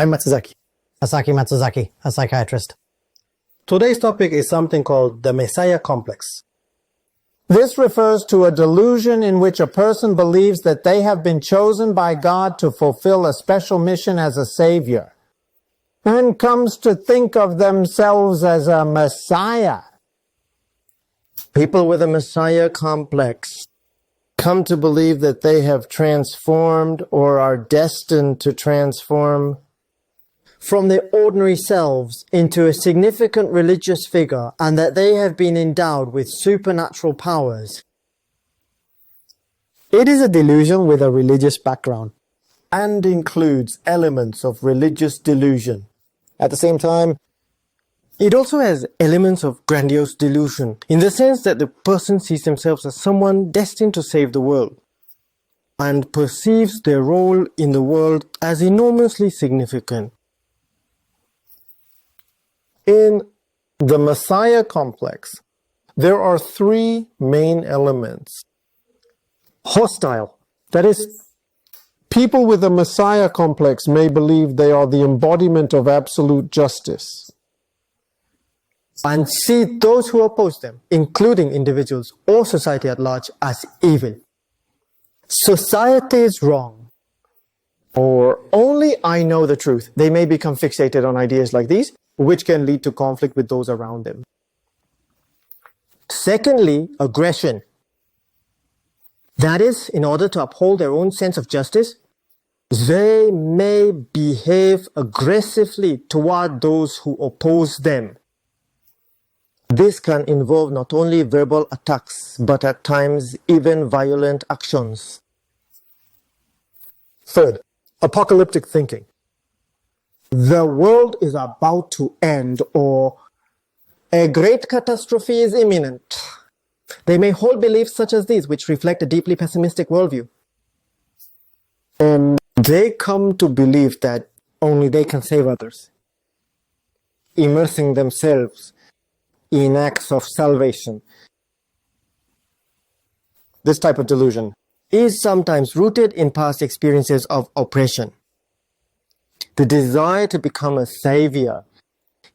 I'm Matsuzaki. Asaki Matsuzaki, a psychiatrist. Today's topic is something called the Messiah complex. This refers to a delusion in which a person believes that they have been chosen by God to fulfill a special mission as a savior, and comes to think of themselves as a Messiah. People with a Messiah complex come to believe that they have transformed or are destined to transform from their ordinary selves into a significant religious figure, and that they have been endowed with supernatural powers. It is a delusion with a religious background And includes elements of religious delusion. At the same time, It also has elements of grandiose delusion, in the sense that the person sees themselves as someone destined to save the world, and perceives their role in the world as enormously significant. In the Messiah complex, there are three main elements. hostile. That is, people with a Messiah complex may believe they are the embodiment of absolute justice. And see those who oppose them, including individuals or society at large, as evil. Society is wrong, or only I know the truth. They may become fixated on ideas like these, which can lead to conflict with those around them. Secondly, aggression. That is, in order to uphold their own sense of justice, they may behave aggressively toward those who oppose them. This can involve not only verbal attacks, but at times even violent actions. Third, apocalyptic thinking. The world is about to end, or a great catastrophe is imminent. They may hold beliefs such as these, which reflect a deeply pessimistic worldview. And They come to believe that only they can save others, immersing themselves in acts of salvation. This type of delusion Is sometimes rooted in past experiences of oppression. The desire to become a savior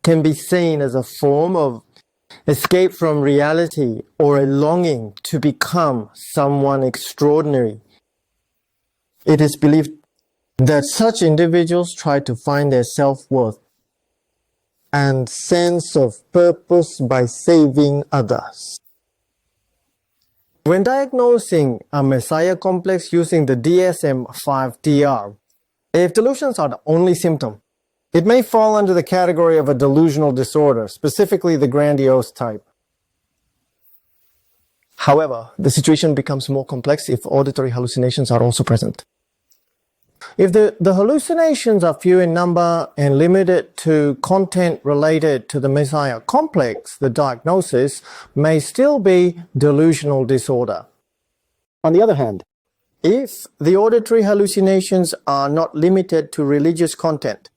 can be seen as a form of escape from reality, or a longing to become someone extraordinary. It is believed that such individuals try to find their self-worth and sense of purpose by saving others. When diagnosing a Messiah complex using the DSM-5-DR, if delusions are the only symptom, it may fall under the category of a delusional disorder, specifically the Grandiose Type. however, the situation becomes more complex if auditory hallucinations are also present. If the hallucinations are few in number and limited to content related to the Messiah complex, the diagnosis may still be delusional disorder. On the other hand, If the auditory hallucinations are not limited to religious content,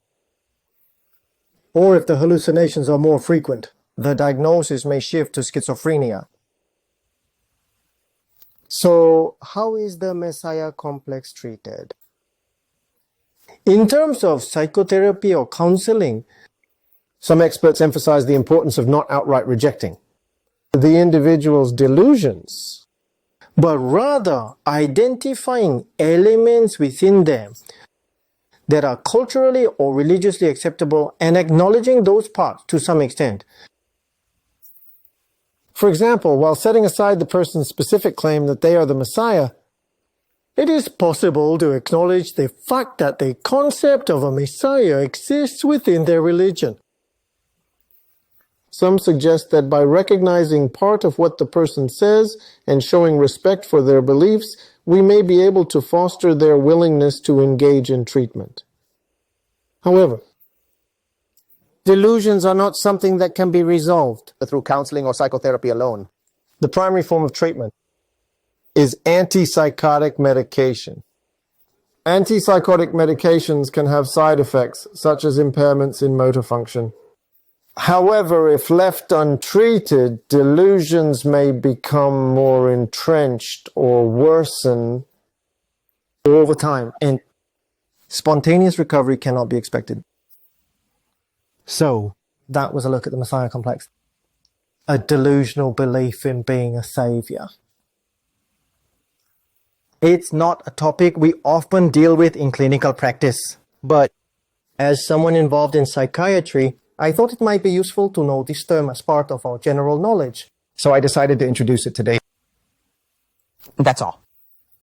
or if the hallucinations are more frequent, the diagnosis may shift to schizophrenia. So, How is the Messiah complex treated? In terms of psychotherapy or counseling, some experts emphasize the importance of not outright rejecting the individual's delusions, but rather identifying elements within them that are culturally or religiously acceptable and acknowledging those parts to some extent. For example, while setting aside the person's specific claim that they are the Messiah, It is possible to acknowledge the fact that the concept of a Messiah exists within their religion. some suggest that by recognizing part of what the person says and showing respect for their beliefs, we may be able to foster their willingness to engage in treatment. However, Delusions are not something that can be resolved through counseling or psychotherapy alone. the primary form of treatment is antipsychotic medication. Antipsychotic medications can have side effects, such as impairments in motor function. However, if left untreated, delusions may become more entrenched or worsen over time, and Spontaneous recovery cannot be expected. So, that was a look at the Messiah complex. A delusional belief in being a savior. It's not a topic we often deal with in clinical practice, but as someone involved in psychiatry, I thought it might be useful to know this term as part of our general knowledge. So I decided to introduce it today. That's all.